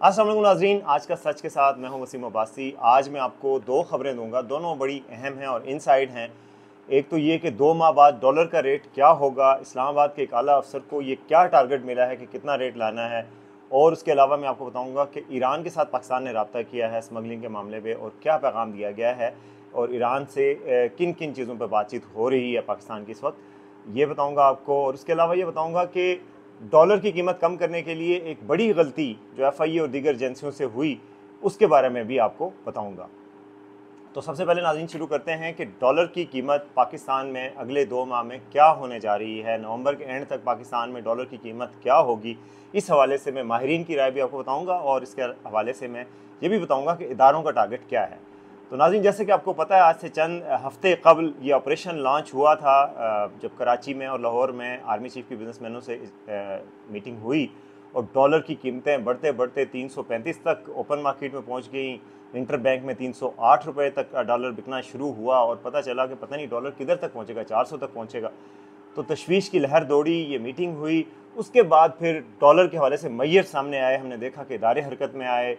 अस्सलाम वालेकुम नाज़रीन, आज का सच के साथ मैं हूं वसीम अब्बासी। आज मैं आपको दो खबरें दूंगा, दोनों बड़ी अहम हैं और इनसाइड हैं। एक तो ये कि 2 माह बाद डॉलर का रेट क्या होगा, इस्लामाबाद के एक आला अफसर को ये क्या टारगेट मिला है कि कितना रेट लाना है, और उसके अलावा मैं आपको बताऊंगा कि ईरान के साथ पाकिस्तान ने रब्ता किया है स्मगलिंग के मामले में और क्या पैगाम दिया गया है, और ईरान से किन किन चीज़ों पर बातचीत हो रही है पाकिस्तान की इस वक्त, ये बताऊँगा आपको। और उसके अलावा ये बताऊँगा कि डॉलर की कीमत कम करने के लिए एक बड़ी गलती जो एफआईए और दीगर एजेंसियों से हुई, उसके बारे में भी आपको बताऊंगा। तो सबसे पहले नाज़रीन शुरू करते हैं कि डॉलर की कीमत पाकिस्तान में अगले 2 माह में क्या होने जा रही है। नवंबर के एंड तक पाकिस्तान में डॉलर की कीमत क्या होगी, इस हवाले से मैं माहिरीन की राय भी आपको बताऊंगा, और इसके हवाले से मैं ये भी बताऊंगा कि इदारों का टारगेट क्या है। तो नाज़रीन, जैसे कि आपको पता है, आज से चंद हफ्ते कबल ये ऑपरेशन लॉन्च हुआ था, जब कराची में और लाहौर में आर्मी चीफ की बिजनेसमैनों से मीटिंग हुई और डॉलर की कीमतें बढ़ते बढ़ते 335 तक ओपन मार्केट में पहुंच गई। इंटर बैंक में 308 रुपये तक डॉलर बिकना शुरू हुआ और पता चला कि पता नहीं डॉलर किधर तक पहुंचेगा, 400 तक पहुंचेगा। तो तशवीश की लहर दौड़ी, ये मीटिंग हुई। उसके बाद फिर डॉलर के हवाले से मैयर सामने आए, हमने देखा कि इदारे हरकत में आए।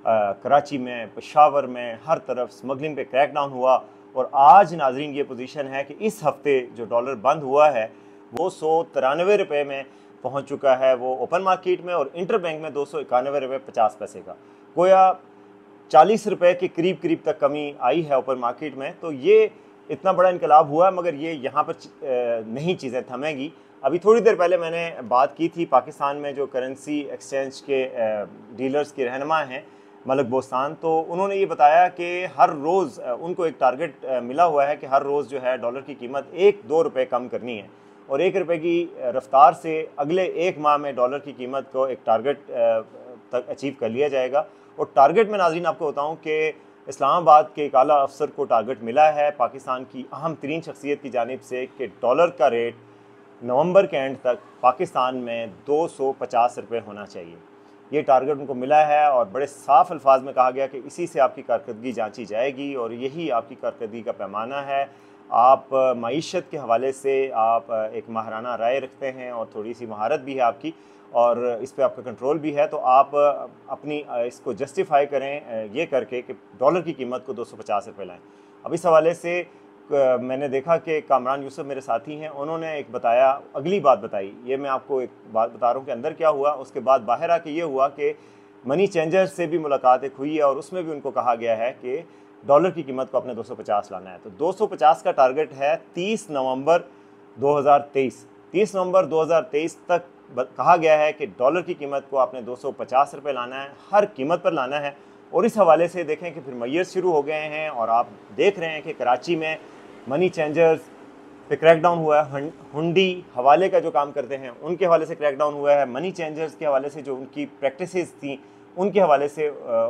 कराची में, पेशावर में, हर तरफ स्मगलिंग पे क्रैकडाउन हुआ। और आज नाजरीन ये पोजीशन है कि इस हफ्ते जो डॉलर बंद हुआ है वो 193 रुपये में पहुंच चुका है, वो ओपन मार्केट में, और इंटर बैंक में 291 रुपये 50 पैसे का, गोया 40 रुपये के करीब करीब तक कमी आई है ओपन मार्केट में। तो ये इतना बड़ा इनकलाब हुआ है, मगर ये यहाँ पर नहीं चीज़ें थमेंगी। अभी थोड़ी देर पहले मैंने बात की थी पाकिस्तान में जो करेंसी एक्सचेंज के डीलर्स के रहनुमा हैं मलक बोस्तान, तो उन्होंने ये बताया कि हर रोज़ उनको एक टारगेट मिला हुआ है कि हर रोज़ जो है डॉलर की कीमत 1-2 रुपये कम करनी है, और 1 रुपये की रफ्तार से अगले 1 माह में डॉलर की कीमत को एक टारगेट तक अचीव कर लिया जाएगा। और टारगेट में नाज़रीन आपको बताऊं कि इस्लामाबाद के एक आला अफसर को टारगेट मिला है पाकिस्तान की अहम तरीन शख्सियत की जानिब से कि डॉलर का रेट नवंबर के एंड तक पाकिस्तान में 250 रुपये होना चाहिए। ये टारगेट उनको मिला है और बड़े साफ अल्फाज में कहा गया कि इसी से आपकी कारकर्दगी जांची जाएगी और यही आपकी कारकर्दगी का पैमाना है। आप मईशत के हवाले से आप एक माहराना राय रखते हैं और थोड़ी सी महारत भी है आपकी, और इस पर आपका कंट्रोल भी है, तो आप अपनी इसको जस्टिफाई करें ये करके कि डॉलर की कीमत को 250 रुपये लाएँ। अब इस हवाले से मैंने देखा कि कामरान यूसुफ मेरे साथी हैं, उन्होंने एक बताया, अगली बात बताई। ये मैं आपको एक बात बता रहा हूँ कि अंदर क्या हुआ। उसके बाद बाहर आके ये हुआ कि मनी चेंजर से भी मुलाकात एक हुई है और उसमें भी उनको कहा गया है कि डॉलर की कीमत को अपने 250 लाना है। तो 250 का टारगेट है 30 नवंबर 2023। 30 नवंबर 2023 तक कहा गया है कि डॉलर की कीमत को आपने 250 रुपये लाना है, हर कीमत पर लाना है। और इस हवाले से देखें कि फिर मैयर शुरू हो गए हैं, और आप देख रहे हैं कि कराची में मनी चेंजर्स पे क्रैकडाउन हुआ है। हुंडी हवाले का जो काम करते हैं उनके हवाले से क्रैकडाउन हुआ है। मनी चेंजर्स के हवाले से जो उनकी प्रैक्टिसेस थी उनके हवाले से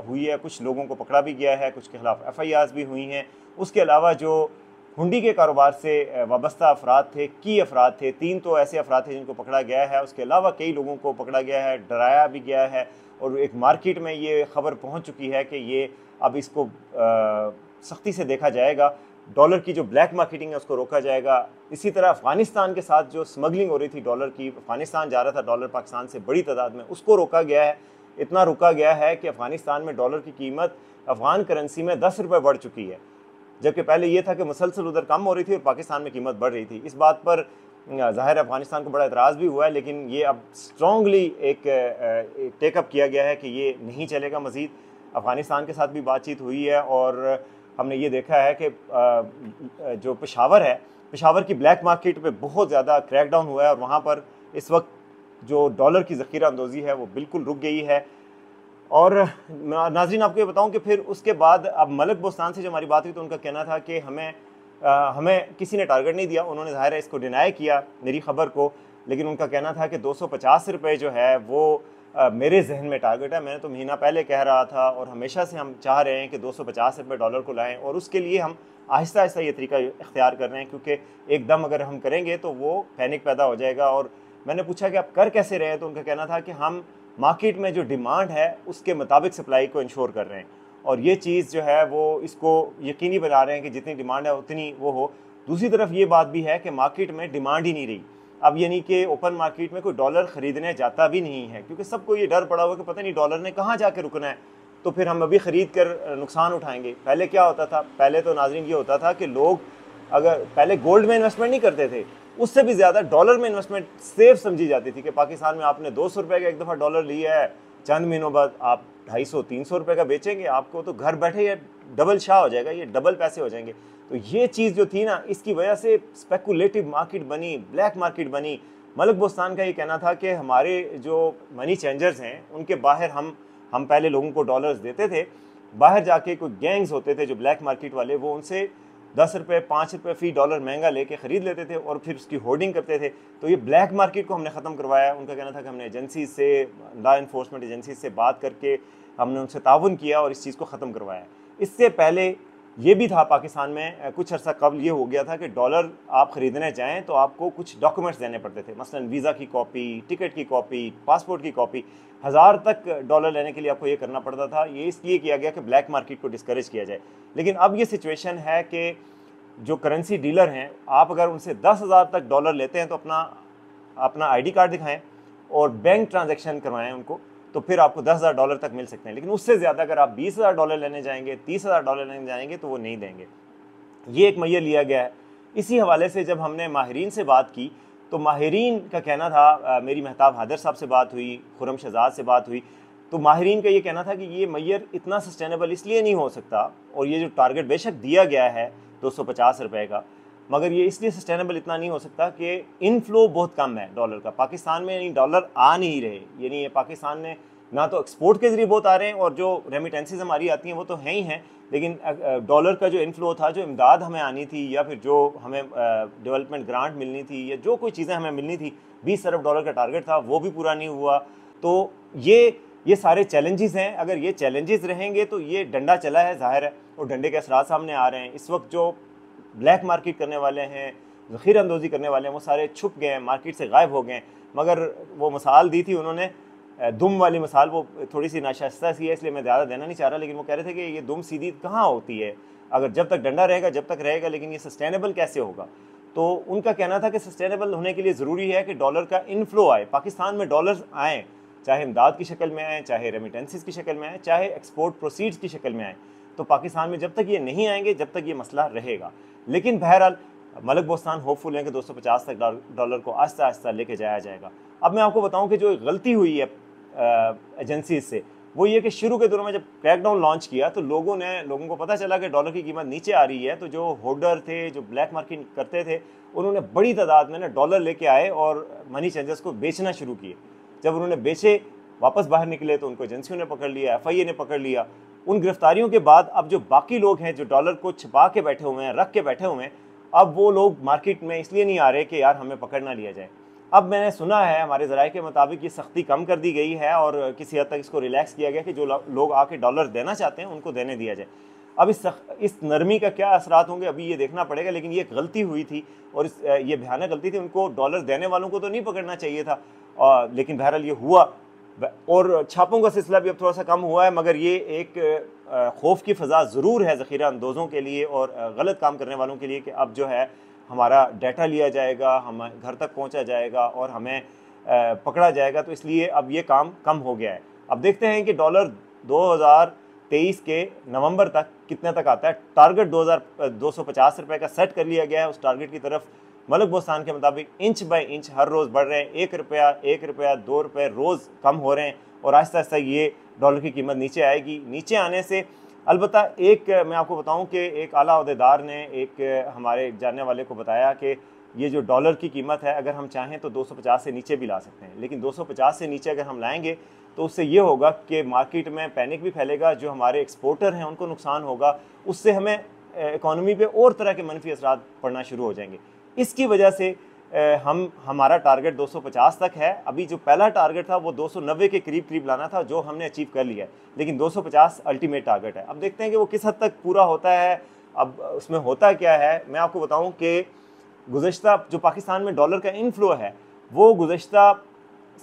हुई है। कुछ लोगों को पकड़ा भी गया है, कुछ के खिलाफ एफआईआर भी हुई हैं। उसके अलावा जो हुंडी के कारोबार से वाबस्ता अफराद थे, की अफराद थे, 3 तो ऐसे अफराद थे जिनको पकड़ा गया है। उसके अलावा कई लोगों को पकड़ा गया है, डराया भी गया है, और एक मार्केट में ये खबर पहुंच चुकी है कि ये अब इसको सख्ती से देखा जाएगा। डॉलर की जो ब्लैक मार्केटिंग है उसको रोका जाएगा। इसी तरह अफगानिस्तान के साथ जो स्मगलिंग हो रही थी डॉलर की, अफगानिस्तान जा रहा था डॉलर पाकिस्तान से बड़ी तादाद में, उसको रोका गया है। इतना रोका गया है कि अफगानिस्तान में डॉलर की कीमत अफगान करेंसी में 10 रुपये बढ़ चुकी है, जबकि पहले ये था कि मुसलसल उधर कम हो रही थी और पाकिस्तान में कीमत बढ़ रही थी। इस बात पर ज़ाहिर अफगानिस्तान को बड़ा एतराज़ भी हुआ है, लेकिन ये अब स्ट्रॉन्गली एक टेकअप किया गया है कि ये नहीं चलेगा। मज़ीद अफगानिस्तान के साथ भी बातचीत हुई है, और हमने ये देखा है कि जो पेशावर है, पेशावर की ब्लैक मार्केट पे बहुत ज़्यादा क्रैकडाउन हुआ है, और वहाँ पर इस वक्त जो डॉलर की ज़ख़ीरा अंदोज़ी है वो बिल्कुल रुक गई है। और नाज़रीन आपको ये बताऊं कि फिर उसके बाद अब मलक बोस्तान से जो हमारी बात हुई तो उनका कहना था कि हमें किसी ने टारगेट नहीं दिया। उन्होंने ज़ाहिर है इसको डिनाई किया मेरी ख़बर को, लेकिन उनका कहना था कि 250 रुपये जो है वो मेरे जहन में टारगेट है। मैंने तो महीना पहले कह रहा था, और हमेशा से हम चाह रहे हैं कि 250 रुपये डॉलर को लाएं, और उसके लिए हम आहिस्ता आहिस्ता ये तरीका इख्तियार कर रहे हैं, क्योंकि एकदम अगर हम करेंगे तो वो पैनिक पैदा हो जाएगा। और मैंने पूछा कि आप कर कैसे रहे हैं, तो उनका कहना था कि हम मार्केट में जो डिमांड है उसके मुताबिक सप्लाई को इंश्योर कर रहे हैं, और ये चीज़ जो है वो इसको यकीनी बना रहे हैं कि जितनी डिमांड है उतनी वो हो। दूसरी तरफ ये बात भी है कि मार्केट में डिमांड ही नहीं रही। अब यानी कि ओपन मार्केट में कोई डॉलर ख़रीदने जाता भी नहीं है, क्योंकि सबको ये डर पड़ा हुआ कि पता नहीं डॉलर ने कहाँ जाके रुकना है, तो फिर हम अभी ख़रीद कर नुकसान उठाएंगे। पहले क्या होता था, पहले तो नाज़रीन ये होता था कि लोग अगर पहले गोल्ड में इन्वेस्टमेंट नहीं करते थे, उससे भी ज़्यादा डॉलर में इन्वेस्टमेंट सेफ समझी जाती थी कि पाकिस्तान में आपने 200 रुपये का एक दफ़ा डॉलर लिया है, चंद महीनों बाद आप 250-300 रुपये का बेचेंगे, आपको तो घर बैठे ये डबल शाह हो जाएगा, ये डबल पैसे हो जाएंगे। तो ये चीज़ जो थी ना, इसकी वजह से स्पेकुलेटिव मार्केट बनी, ब्लैक मार्केट बनी। मलिक बोस्तान का ये कहना था कि हमारे जो मनी चेंजर्स हैं उनके बाहर हम पहले लोगों को डॉलर्स देते थे, बाहर जाके कोई गैंग्स होते थे जो ब्लैक मार्केट वाले, वो उनसे 10 रुपये 5 रुपये फ़ी डॉलर महंगा लेके ख़रीद लेते थे और फिर उसकी होर्डिंग करते थे। तो ये ब्लैक मार्केट को हमने ख़त्म करवाया। उनका कहना था कि हमने एजेंसी से, लॉ इन्फोर्समेंट एजेंसी से बात करके हमने उनसे ताउन किया और इस चीज़ को ख़त्म करवाया। इससे पहले ये भी था पाकिस्तान में, कुछ अर्सा कबल ये हो गया था कि डॉलर आप ख़रीदने जाएँ तो आपको कुछ डॉक्यूमेंट्स देने पड़ते थे, मसलन वीज़ा की कॉपी, टिकट की कॉपी, पासपोर्ट की कॉपी। 1000 तक डॉलर लेने के लिए आपको ये करना पड़ता था। ये इसलिए किया गया कि ब्लैक मार्केट को डिस्करेज किया जाए। लेकिन अब ये सिचुएशन है कि जो करेंसी डीलर हैं, आप अगर उनसे 10,000 तक डॉलर लेते हैं तो अपना आईडी कार्ड दिखाएं और बैंक ट्रांजैक्शन करवाएं उनको, तो फिर आपको 10,000 डॉलर तक मिल सकते हैं। लेकिन उससे ज़्यादा अगर आप 20,000 डॉलर लेने जाएंगे, 30,000 डॉलर लेने जाएंगे तो वो नहीं देंगे। ये एक मैयर लिया गया है। इसी हवाले से जब हमने माहिरीन से बात की तो माहिरीन का कहना था, मेरी महताब हादर साहब से बात हुई, खुरम शहजाद से बात हुई, तो माहिरीन का ये कहना था कि ये मैयर इतना सस्टेनेबल इसलिए नहीं हो सकता, और ये जो टारगेट बेशक दिया गया है 250 रुपये का, मगर ये इसलिए सस्टेनेबल इतना नहीं हो सकता कि इनफ्लो बहुत कम है डॉलर का पाकिस्तान में, यानी डॉलर आ नहीं रहे। यानी ये पाकिस्तान में ना तो एक्सपोर्ट के ज़रिए बहुत आ रहे हैं और जो रेमिटेंसेज हमारी आती हैं वो तो हैं ही हैं, लेकिन डॉलर का जो इनफ्लो था, जो इमदाद हमें आनी थी या फिर जो हमें डेवलपमेंट ग्रांट मिलनी थी या जो कोई चीज़ें हमें मिलनी थी, 20 अरब डॉलर का टारगेट था, वो भी पूरा नहीं हुआ। तो ये सारे चैलेंजेस हैं। अगर ये चैलेंजेस रहेंगे तो ये डंडा चला है, जाहिर है, और डंडे के असरात सामने आ रहे हैं। इस वक्त जो ब्लैक मार्केट करने वाले हैं, ज़ख़ीरा अंदोज़ी करने वाले हैं, वो सारे छुप गए हैं, मार्केट से गायब हो गए हैं। मगर वो मिसाल दी थी उन्होंने, दुम वाली मिसाल, वो थोड़ी सी नाशाइस्ता सी है, इसलिए मैं ज़्यादा देना नहीं चाह रहा, लेकिन वो कह रहे थे कि ये दुम सीधी कहाँ होती है, अगर जब तक डंडा रहेगा जब तक रहेगा, लेकिन ये सस्टेनेबल कैसे होगा। तो उनका कहना था कि सस्टेनेबल होने के लिए ज़रूरी है कि डॉलर का इनफ्लो आए, पाकिस्तान में डॉलर्स आएँ, चाहे इमदाद की शक्ल में आए, चाहे रेमिटेंसेस की शक्ल में आए, चाहे एक्सपोर्ट प्रोसीड्स की शक्ल में आए। तो पाकिस्तान में जब तक ये नहीं आएंगे जब तक ये मसला रहेगा। लेकिन बहरहाल मलिक बोस्तान होपफुल है कि 250 तक डॉलर को आहिस्ता आहिस्ता लेके जाया जाएगा। अब मैं आपको बताऊं कि जो गलती हुई है एजेंसी से, वो ये कि शुरू के दिनों में जब क्रैकडाउन लॉन्च किया तो लोगों को पता चला कि डॉलर की कीमत नीचे आ रही है, तो जो होल्डर थे, जो ब्लैक मार्केट करते थे, उन्होंने बड़ी तादाद में ना डॉलर लेके आए और मनी चेंजर्स को बेचना शुरू किए। जब उन्होंने बेचे, वापस बाहर निकले तो उनको एजेंसियों ने पकड़ लिया, FIA ने पकड़ लिया। उन गिरफ्तारियों के बाद अब जो बाकी लोग हैं जो डॉलर को छिपा के बैठे हुए हैं, रख के बैठे हुए हैं, अब वो लोग मार्केट में इसलिए नहीं आ रहे कि यार हमें पकड़ ना लिया जाए। अब मैंने सुना है, हमारे ज़राए के मुताबिक ये सख्ती कम कर दी गई है और किसी हद तक इसको रिलैक्स किया गया कि जो लोग आके डॉलर देना चाहते हैं उनको देने दिया जाए। अब इस नरमी का क्या असरात होंगे अभी ये देखना पड़ेगा, लेकिन ये गलती हुई थी और ये भयानक गलती थी। उनको डॉलर देने वालों को तो नहीं पकड़ना चाहिए था, लेकिन बहरहाल ये हुआ और छापों का सिलसिला भी अब थोड़ा सा कम हुआ है, मगर ये एक खौफ की फ़ज़ा ज़रूर है ज़ख़ीरा अंदोज़ों के लिए और गलत काम करने वालों के लिए कि अब जो है हमारा डाटा लिया जाएगा, हम घर तक पहुंचा जाएगा और हमें पकड़ा जाएगा। तो इसलिए अब ये काम कम हो गया है। अब देखते हैं कि डॉलर 2023 के नवंबर तक कितने तक आता है। टारगेट 250 रुपये का सेट कर लिया गया है। उस टारगेट की तरफ मलिक बोस्तान के मुताबिक इंच बाय इंच हर रोज़ बढ़ रहे हैं। 1 रुपया 2 रुपये रोज़ कम हो रहे हैं और आहिस्ता आहिस्ता ये डॉलर की कीमत नीचे आएगी। नीचे आने से अलबत्ता मैं आपको बताऊं कि एक आला ओहदेदार ने एक हमारे जानने वाले को बताया कि ये जो डॉलर की कीमत है, अगर हम चाहें तो 250 से नीचे भी ला सकते हैं, लेकिन 250 से नीचे अगर हम लाएंगे तो उससे ये होगा कि मार्केट में पैनिक भी फैलेगा, जो हमारे एक्सपोर्टर हैं उनको नुकसान होगा, उससे हमें इकॉनमी पे और तरह के मनफी असरात पड़ना शुरू हो जाएंगे। इसकी वजह से हमारा टारगेट 250 तक है। अभी जो पहला टारगेट था वो 290 के करीब लाना था, जो हमने अचीव कर लिया है, लेकिन 250 अल्टीमेट टारगेट है। अब देखते हैं कि वो किस हद तक पूरा होता है। अब उसमें होता क्या है, मैं आपको बताऊं कि गुज़श्ता जो पाकिस्तान में डॉलर का इनफ्लो है वो गुज़श्ता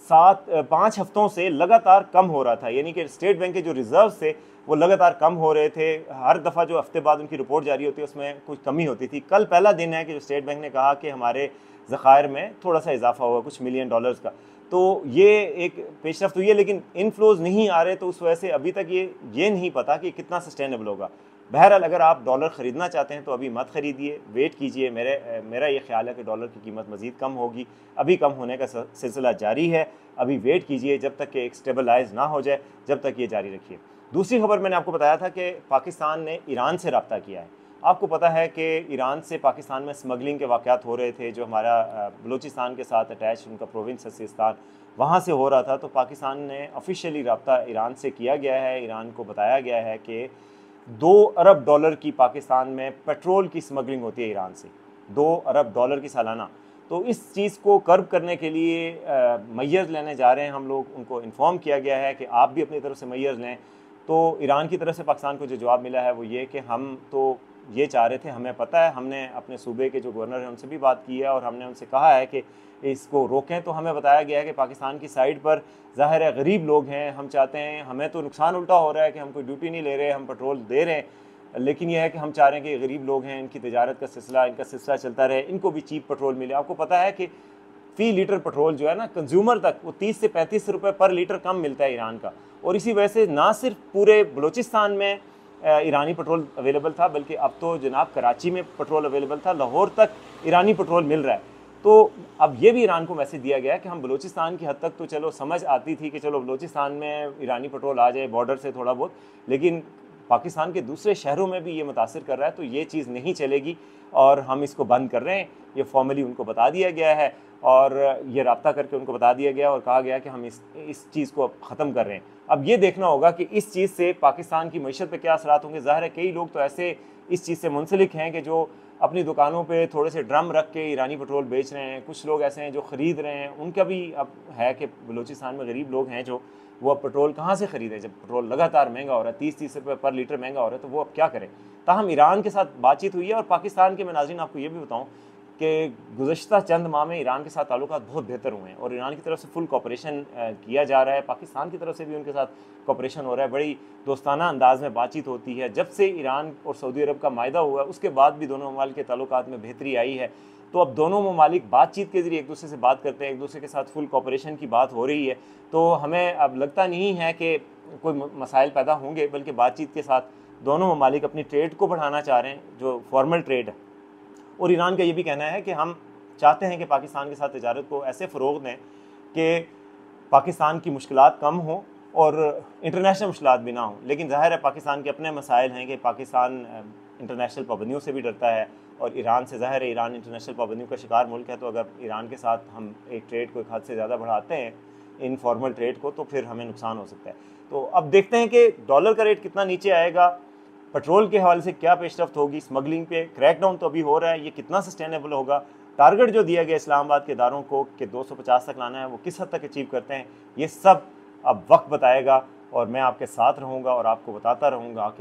5 हफ्तों से लगातार कम हो रहा था, यानी कि स्टेट बैंक के जो रिजर्व थे वो लगातार कम हो रहे थे। हर दफ़ा जो हफ्ते बाद उनकी रिपोर्ट जारी होती है उसमें कुछ कमी होती थी। कल पहला दिन है कि जो स्टेट बैंक ने कहा कि हमारे ज़खायर में थोड़ा सा इजाफा हुआ कुछ मिलियन डॉलर्स का। तो ये एक पेशरफ्त हुई है, लेकिन इनफ्लोज नहीं आ रहे, तो उस वजह से अभी तक ये नहीं पता कि कितना सस्टेनेबल होगा। बहरहाल अगर आप डॉलर ख़रीदना चाहते हैं तो अभी मत ख़रीदिए, वेट कीजिए। मेरा ये ख्याल है कि डॉलर की कीमत मज़ीद कम होगी, अभी कम होने का सिलसिला जारी है। अभी वेट कीजिए जब तक कि एक स्टेबलाइज ना हो जाए, जब तक ये जारी रखिए। दूसरी खबर मैंने आपको बताया था कि पाकिस्तान ने ईरान से रब्ता किया है। आपको पता है कि ईरान से पाकिस्तान में स्मगलिंग के वाक़यात हो रहे थे, जो हमारा बलूचिस्तान के साथ अटैच उनका प्रोविंस है सिस्तान, वहाँ से हो रहा था। तो पाकिस्तान ने ऑफिशियली रब्ता ईरान से किया गया है। ईरान को बताया गया है कि 2 अरब डॉलर की पाकिस्तान में पेट्रोल की स्मगलिंग होती है ईरान से, 2 अरब डॉलर की सालाना। तो इस चीज़ को कर्ब करने के लिए मैयर्स लेने जा रहे हैं हम लोग। उनको इन्फॉर्म किया गया है कि आप भी अपनी तरफ से मैयर्स लें। तो ईरान की तरफ से पाकिस्तान को जो जवाब मिला है वो ये कि हम तो ये चाह रहे थे, हमें पता है, हमने अपने सूबे के जो गवर्नर हैं उनसे भी बात की है और हमने उनसे कहा है कि इसको रोकें। तो हमें बताया गया है कि पाकिस्तान की साइड पर ज़ाहिर है गरीब लोग हैं, हम चाहते हैं, हमें तो नुकसान उल्टा हो रहा है कि हम कोई ड्यूटी नहीं ले रहे, हम पेट्रोल दे रहे हैं, लेकिन यह है कि हम चाह रहे हैं कि गरीब लोग हैं, इनकी तजारत का सिलसिला, इनका सिलसिला चलता रहे, इनको भी चीप पेट्रोल मिले। आपको पता है कि फ़ी लीटर पेट्रोल जो है ना कंज्यूमर तक वो 30 से 35 रुपये पर लीटर कम मिलता है ईरान का। और इसी वजह से ना सिर्फ पूरे बलूचिस्तान में ईरानी पेट्रोल अवेलेबल था, बल्कि अब तो जनाब कराची में पेट्रोल अवेलेबल था, लाहौर तक ईरानी पेट्रोल मिल रहा है। तो अब ये भी ईरान को मैसेज दिया गया है कि हम बलूचिस्तान की हद तक तो चलो समझ आती थी कि चलो बलूचिस्तान में ईरानी पेट्रोल आ जाए बॉर्डर से थोड़ा बहुत, लेकिन पाकिस्तान के दूसरे शहरों में भी ये मुतासिर कर रहा है। तो ये चीज़ नहीं चलेगी और हम इसको बंद कर रहे हैं। ये फॉर्मली उनको बता दिया गया है और ये रब्ता करके उनको बता दिया गया और कहा गया कि हम इस चीज़ को अब ख़त्म कर रहे हैं। अब ये देखना होगा कि इस चीज़ से पाकिस्तान की मईशत पर क्या असरात होंगे। ज़ाहिर है कई लोग तो ऐसे इस चीज़ से मुंसलिक हैं कि जो अपनी दुकानों पे थोड़े से ड्रम रख के ईरानी पेट्रोल बेच रहे हैं। कुछ लोग ऐसे हैं जो ख़रीद रहे हैं। उनका भी अब है कि बलूचिस्तान में गरीब लोग हैं जो वो अब पेट्रोल कहाँ से ख़रीदें जब पेट्रोल लगातार महंगा हो रहा है, 30-30 रुपये पर लीटर महंगा हो रहा है, तो वो अब क्या करें। ताहम ईरान के साथ बातचीत हुई है और पाकिस्तान के, मैं नाज़रीन आपको ये भी बताऊँ कि गुज़श्ता चंद माह में ईरान के साथ ताल्लुकात बहुत बेहतर हुए हैं और ईरान की तरफ से फुल कोऑपरेशन किया जा रहा है। पाकिस्तान की तरफ से भी उनके साथ कोऑपरेशन हो रहा है, बड़ी दोस्ताना अंदाज में बातचीत होती है। जब से ईरान और सऊदी अरब का मायदा हुआ उसके बाद भी दोनों ममालिक के ताल्लुकात में बेहतरी आई है। तो अब दोनों ममालिक बातचीत के ज़रिए एक दूसरे से बात करते हैं, एक दूसरे के साथ फुल कोऑपरेशन की बात हो रही है। तो हमें अब लगता नहीं है कि कोई मसाइल पैदा होंगे, बल्कि बातचीत के साथ दोनों ममालिक अपनी ट्रेड को बढ़ाना चाह रहे हैं, जो फॉर्मल ट्रेड है। और ईरान का ये भी कहना है कि हम चाहते हैं कि पाकिस्तान के साथ तिजारत को ऐसे फ़रोग़ दें कि पाकिस्तान की मुश्किलात कम हों और इंटरनेशनल मुश्किलात भी ना हों। लेकिन ज़ाहिर है पाकिस्तान के अपने मसाइल हैं कि पाकिस्तान इंटरनेशनल पाबंदियों से भी डरता है और ईरान से, ज़ाहिर है ईरान इंटरनेशनल पाबंदियों का शिकार मुल्क है। तो अगर ईरान के साथ हम एक ट्रेड को एक हद से ज़्यादा बढ़ाते हैं, इनफॉर्मल ट्रेड को, तो फिर हमें नुकसान हो सकता है। तो अब देखते हैं कि डॉलर का रेट कितना नीचे आएगा, पेट्रोल के हवाले से क्या पेशरफ्त होगी, स्मगलिंग पे क्रैकडाउन तो अभी हो रहा है, ये कितना सस्टेनेबल होगा, टारगेट जो दिया गया इस्लामाबाद के इदारों को कि 250 तक लाना है, वो किस हद तक अचीव करते हैं, ये सब अब वक्त बताएगा। और मैं आपके साथ रहूँगा और आपको बताता रहूँगा कि